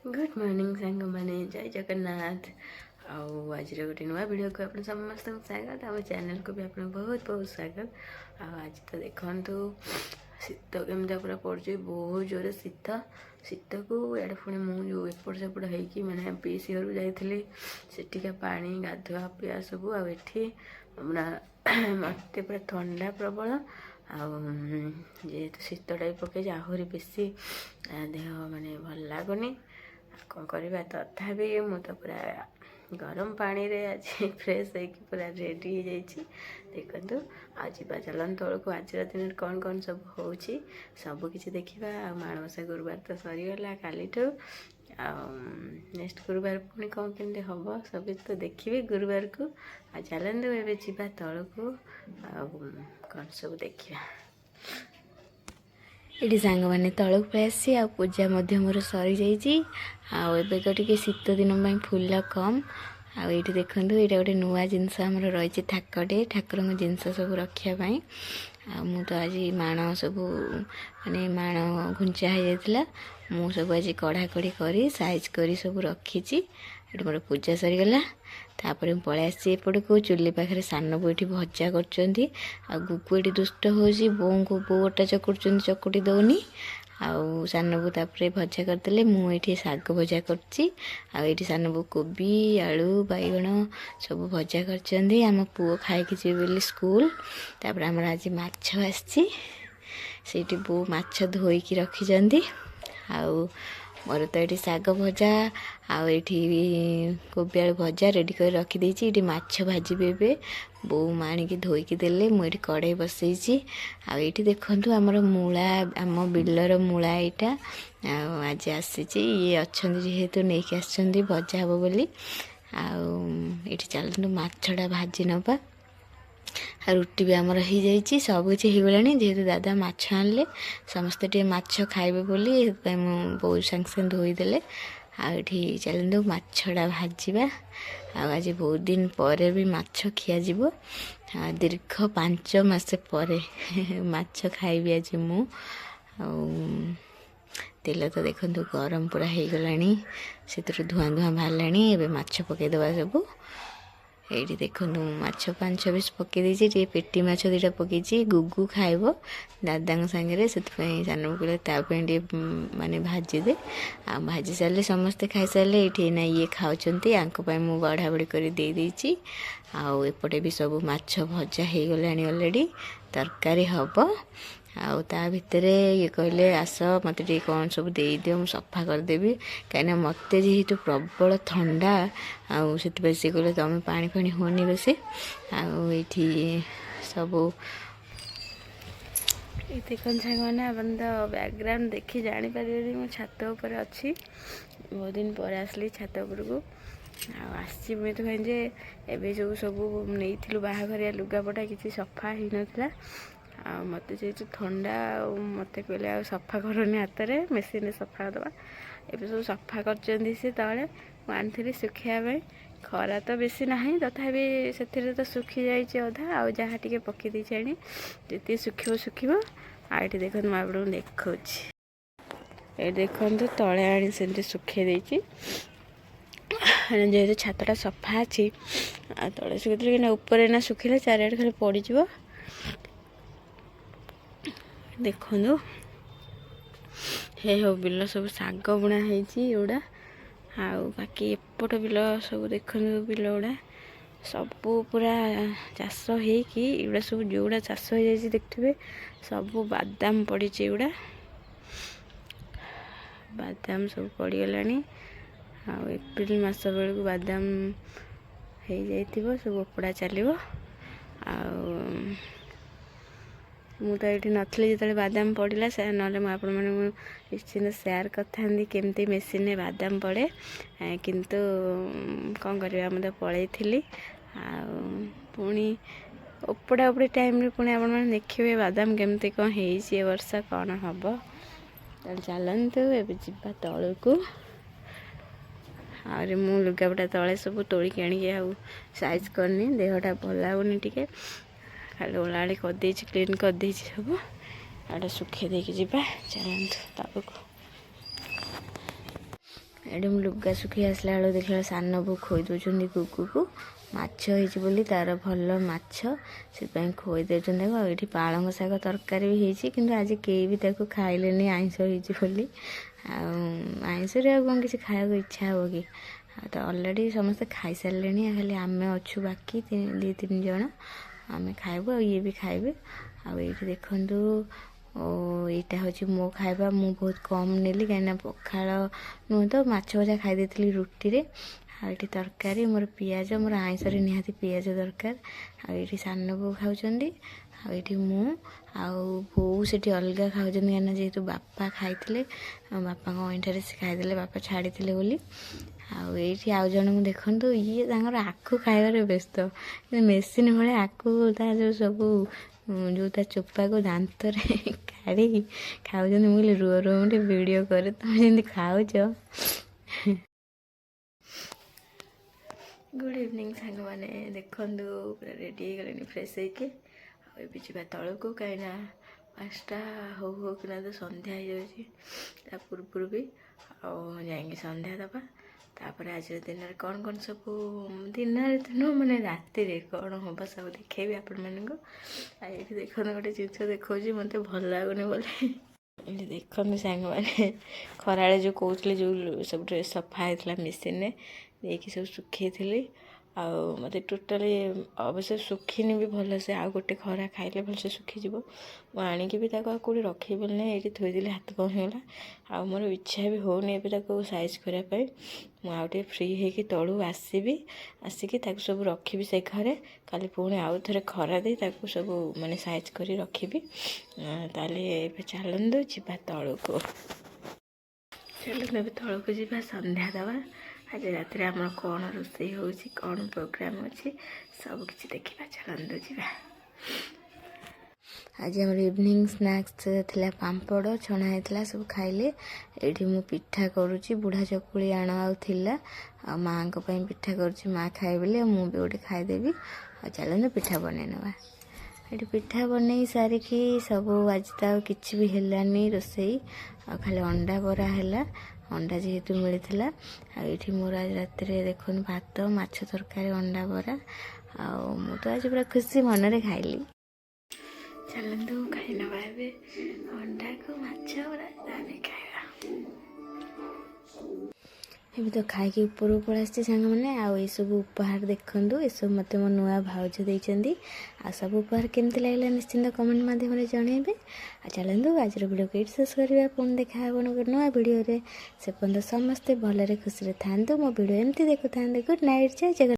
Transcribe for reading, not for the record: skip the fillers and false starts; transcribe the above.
Good morning सांग मैंने जय जगन्नाथ आज गोटे नुआ वीडियो को आप समस्त स्वागत आम चैनल को भी आप बहुत बहुत स्वागत। आज तो देखु शीत केमती पूरा पड़े बहुत जोर शीत शीत को इे पुणी मुझे एपट सेपट होगी मैंने पीसी घर जाइली सेठिका पानी गाधुआ पिया सब आठी पूरा मत पूरा ठंडा प्रबल जेहेतु शीत टाइप पकई आहरी बेसी देह माने भल लगुनि कौन करवा तथापि मु तो पूरा गरम पानी रे आज फ्रेश होगी पूरा रेडी हो जाइए। देखु आज चलन तौल को आज दिन कौन कौन सब हो सबकि देखा माणवसा गुरुवार तो सरीगला काली नेक्स्ट गुरुवार पुणी कौन केमती हम सब तो देखिए गुरुवार को आ चलते एवं जा तौल को कौन सब देखा ये सांग मैंने तौक पलि आ पूजा मोर सरी जाइए टे शीत दिन फूल कम आईटी देखु ये गोटे नुआ जिनस आम रही थाकटे ठाकुर जिनस सब रखापी मु तो आज माण सब माने माण घुंचा हो जाता मु सब आज कढ़ा कढ़ी कर साइज कर सब रखी ये मोर पूजा सरीगला तापर पलि आसी एपट को चुली पाखे सान बो ये भजा कर गुगु ये दुष्ट हो बो को बो अटा चकुड़ चकुटी दौनी आउ सान बो तापर भजा करदे मुझे शाग भजा कर सान बो कोबी आलू बैगण सब भजा कर आम पुओ खाई जी स्कूल तापर आम आज माछ आसी बो माछ धोईकी रखी आउ मोर तो ये शाग भजा आठी कोबी आलू भजा रेडी कर रखी ये माछ भाजी ए बो माणिकी धोईकी देले मुझे कड़े बसई आठी देखु आमर मूला आम बिलर मूला यहाँ आज आसी ये अच्छा जेहेतु नहीं आसछन्ती भजा हे बोली आठी चलतु माछटा भाजी नवा रुटी भी आमर हो जाइए सब किसी हो गला जेहेतु दादा माछ आनले समस्ते टे माछ खाइबे बोली बहुत सागे सागे धोईदे आठी चलतु माछटा भाजवा आज बहुत दिन पर भी माछ खिया दीर्घ 5 मास पर माछ खाइबी आज मु तेल तो देखु गरम पूरा हो गला से धुआं धुआं बाहर एवं माछ पकईदे सब ये देखो माछ 5 पिस पकई पेटी माछ 2टा पकई गुगु खाइब दादा सांगे से सान कहले माने भाजी दे आ भाजी सारे समस्ते खाई सारे ये ना ये खाऊँ आंपाई मुझे बढ़ा बढ़ी कर देदेची आउपटे भी सब माछ भजा हो गला अलरेडी तरकारी हम आउ ता भितर ये कहले आस मत कौन सब दे दियो मुझे सफा करदेवी कहीं मत जेहेतु प्रबल ठंडा से कहले तुम पानी फाणी होनी बेसी आठी सब ये देखन मैंने आप तो बैकग्राउंड देखी जापर मुझे छात उपर अच्छी बहुत दिन पर आसली छात उपर को आसी तो जे एवं जो सब नहीं बाहाघरिया लुगापटा किसी सफा हो नाला मत जेहतु ठंडा मत कहले आ सफा करनी हाथ में मेसीन सफा करदे एवं सब सफा कर तले आनी सुखापी खरा तो बेसी ना तथापि से तो सुखी जाइए अधा आ जहाँ टे पकई देनी जी सुखी सुखी आठी देखो मुझे आप देखा ये देखो तले आनी से सुखे देती जेहतु छातटा सफा अच्छी तले सुखी ऊपर ना सुखिले चारिआडे खाली पड़ज देखु हे हो बिल सब शाग बुणा होड़ा बाकी एपट बिल सब देखु बिल गुड़ा सब पूरा चाष होड़ा सब जोड़ा चाष हो जाए देखिए सब बादाम पड़ी गुड़ा बादाम सब पड़गला एप्रिल मास बेलू बादाम हो जाइए सब उपड़ा चलो मु तो ये नी जो बादाम पड़ा ना मुझे निश्चिंत सेयार करी केमती मेसीन बादाम पड़े किंतु कौन करवा मुझे पलि पुणी उपड़ा उपड़ी टाइम पुणी आप देखिए बादाम केमती कौन हो वर्ष कौन हम चलतु एवं जा तौल को आरे मु लुगापटा तले सब तोड़िक आणिकी साइज करनी देहटा भल लगुनि टे खाली ओलाड़ी करदे क्लीन करदे सब आड़े सुखे देकी जावा चलतु तक ଏଠି ମୁଁ ଲୁଗା ଶୁଖେଇ ଆସିଲା ବେଳକୁ ଦେଖିଲା ସାନ ବୋଉ ଖୋଇ ଦେଉଛନ୍ତି ଗୁଗୁକୁ ମାଛ ହେଇଛି ବୋଲି ତାର ଭଲ ମାଛ ସେଥିପାଇଁ ଖୋଇ ଦେଉଛନ୍ତି ତାକୁ। ଆଉ ଏଠି ପାଳଙ୍ଗ ଶାଗ ତରକାରୀ ବି ହେଇଛି କିନ୍ତୁ ଆଜି କେହି ବି ତାକୁ ଖାଇଲେନି ଆଇଁଷ ହେଇଛି ବୋଲି। ଆଉ ଆଇଁଷରେ ଆଉ କ'ଣ କିଛି ଖାଇବାକୁ ଇଚ୍ଛା ହେବ କି? ଆଉ ତ ଅଲରେଡ଼ି ସମସ୍ତେ ଖାଇସାରିଲେଣି ଖାଲି ଆମେ ଅଛୁ ବାକି 2-3 ଜଣ ଆମେ ଖାଇବୁ ଆଉ ଇଏ ବି ଖାଇବେ। ଆଉ ଏଇଠି ଦେଖନ୍ତୁ ଏଇଟା ହେଉଛି ମୋ ଖାଇବା। ମୁଁ ବହୁତ କମ୍ ନେଲି କାହିଁକିନା ପଖାଳ ନୁହେଁ ତ ମାଛ ଭଜା ଖାଇ ଦେଇଥିଲି ରୁଟିରେ। ଆଉ ଏଠି ତରକାରୀ ମୋର ପିଆଜ ମୋର ଆଇଁଷରେ ନିହାତି ପିଆଜ ଦରକାର। ଆଉ ଏଇଠି ସାନ ବୋଉ ଖାଉଛନ୍ତି ଆଉ ଏଇଠି ମୁଁ ଆଉ ବୋଉ ସେଠି ଅଲଗା ଖାଉଛନ୍ତି କାହିଁକିନା ଯେହେତୁ ବାପା ଖାଇଥିଲେ ବାପାଙ୍କ ଅଇଁଠାରେ ସେ ଖାଇଦେଲେ ବାପା ଛାଡ଼ିଥିଲେ ବୋଲି। ଆଉ ଏଇଠି ଆଉ ଜଣଙ୍କୁ ଦେଖନ୍ତୁ ଇଏ ତାଙ୍କର ଆଖୁ ଖାଇବାରେ ବ୍ୟସ୍ତ ମେସିନ୍ ଭଳିଆ ଆଖୁ ତା ଯେଉଁ ସବୁ ଯେଉଁ ତା ଚୋପାକୁ ଦାନ୍ତରେ କାଢ଼ିକି ଖାଉଛନ୍ତି। ମୁଁ କହିଲି ରୁହ ରୁହ ମୁଁ ଟିକେ ଭିଡ଼ିଓ କରେ ତମେ ଯେମିତି ଖାଉଛ। ଗୁଡ଼୍ ଇଭିନିଂ ସାଙ୍ଗମାନେ ଦେଖନ୍ତୁ ପୁରା ରେଡ଼ି ହେଇଗଲେଣି ଫ୍ରେଶ୍ ହେଇକି। ଆଉ ଏବେ ଯିବା ତଳକୁ କାହିଁକିନା 5ଟା ହଉ ହଉ କିନା ତ ସନ୍ଧ୍ୟା ହେଇଯାଉଛି ତା ପୂର୍ବରୁ ବି। ଆଉ ଯାଇକି ସନ୍ଧ୍ୟା ଦେବା ତାପରେ ଆଜିର ଦିନରେ କ'ଣ କ'ଣ ସବୁ ଦିନରେ ତ ନୁହଁ ମାନେ ରାତିରେ କ'ଣ ହେବ ସବୁ ଦେଖେଇବି ଆପଣମାନଙ୍କୁ। ଆଉ ଏଇଠି ଦେଖନ୍ତୁ ଗୋଟେ ଜିନିଷ ଦେଖାଉଛି ମୋତେ ଭଲ ଲାଗୁନି ବୋଲି। ଏଠି ଦେଖନ୍ତୁ ସାଙ୍ଗମାନେ ଖରାବେଳେ ଯେଉଁ କହୁଥିଲେ ଯେଉଁ ସବୁ ଡ୍ରେସ୍ ସଫା ହେଇଥିଲା ମେସିନ୍ରେ ଦେଇକି ସବୁ ଶୁଖେଇଥିଲି ଆଉ ମୋତେ ଟୋଟାଲି ଅବଶ୍ୟ ଶୁଖିନି ବି ଭଲସେ। ଆଉ ଗୋଟେ ଖରା ଖାଇଲେ ଭଲସେ ଶୁଖିଯିବ। ମୁଁ ଆଣିକି ବି ତାକୁ ଆଉ କେଉଁଠି ରଖେଇ ବୋଲି ନାହିଁ ଏଇଠି ଥୋଇଦେଲି ହାତ କ'ଣ ହେଇଗଲା। ଆଉ ମୋର ଇଚ୍ଛା ବି ହେଉନି ଏବେ ତାକୁ ସାଇଜ୍ କରିବା ପାଇଁ। ମୁଁ ଆଉ ଟିକେ ଫ୍ରି ହେଇକି ତଳୁ ଆସିକି ତାକୁ ସବୁ ରଖିବି ସେ ଘରେ। କାଲି ପୁଣି ଆଉ ଥରେ ଖରା ଦେଇ ତାକୁ ସବୁ ମାନେ ସାଇଜ୍ କରି ରଖିବି। ତାହେଲେ ଏବେ ଚାଲନ୍ତୁ ଯିବା ତଳକୁ। ଚାଲନ୍ତୁ ଏବେ ତଳକୁ ଯିବା ସନ୍ଧ୍ୟା ଦେବା। ଆଜି ରାତିରେ ଆମର କ'ଣ ରୋଷେଇ ହେଉଛି କ'ଣ ପ୍ରୋଗ୍ରାମ୍ ଅଛି ସବୁକିଛି ଦେଖିବା। ଚାଲନ୍ତୁ ଯିବା। ଆଜି ଆମର ଇଭିନିଂ ସ୍ନାକ୍ସ ଥିଲା ପାମ୍ପଡ଼ ଛଣା ହେଇଥିଲା ସବୁ ଖାଇଲେ। ଏଇଠି ମୁଁ ପିଠା କରୁଛି ବୁଢ଼ା ଚକୁଳି ଆଣ ଆଉ ଥିଲା ଆଉ ମାଆଙ୍କ ପାଇଁ ପିଠା କରୁଛି ମାଆ ଖାଇବେ ବୋଲି ଆଉ ମୁଁ ବି ଗୋଟେ ଖାଇଦେବି। ଆଉ ଚାଲନ୍ତୁ ପିଠା ବନେଇ ନେବା। ଏଠି ପିଠା ବନେଇ ସାରିକି ସବୁ ଆଜି ତ ଆଉ କିଛି ବି ହେଲାନି ରୋଷେଇ ଆଉ ଖାଲି ଅଣ୍ଡା ବରା ହେଲା। ଅଣ୍ଡା ଯେହେତୁ ମିଳିଥିଲା। ଆଉ ଏଇଠି ମୋର ଆଜି ରାତିରେ ଦେଖନ୍ତୁ ଭାତ ମାଛ ତରକାରୀ ଅଣ୍ଡା ବରା ଆଉ ମୁଁ ତ ଆଜି ପୁରା ଖୁସି ମନରେ ଖାଇଲି। ଚାଲନ୍ତୁ ଖାଇ ନେବା ଏବେ ଅଣ୍ଡାକୁ ମାଛ ବରା ଆମେ ଖାଇବା। ଏବେ ତ ଖାଇକି ଉପରକୁ ପଳେଇ ଆସିଛି ସାଙ୍ଗମାନେ। ଆଉ ଏସବୁ ଉପହାର ଦେଖନ୍ତୁ ଏସବୁ ମୋତେ ମୋ ନୂଆ ଭାଉଜ ଦେଇଛନ୍ତି। ଆଉ ସବୁ ଉପହାର କେମିତି ଲାଗିଲା ନିଶ୍ଚିନ୍ତ କମେଣ୍ଟ ମାଧ୍ୟମରେ ଜଣାଇବେ। ଆଉ ଚାଲନ୍ତୁ ଆଜିର ଭିଡ଼ିଓକୁ ଏଇଠି ଶେଷ କରିବା। ପୁଣି ଦେଖା ହେବ ନୂଆ ଭିଡ଼ିଓରେ। ସେ ପର୍ଯ୍ୟନ୍ତ ସମସ୍ତେ ଭଲରେ ଖୁସିରେ ଥାଆନ୍ତୁ। ମୋ ଭିଡ଼ିଓ ଏମିତି ଦେଖୁଥାନ୍ତୁ। ଗୁଡ୍ ନାଇଟ୍ ଜୟ ଜଗନ୍ନାଥ।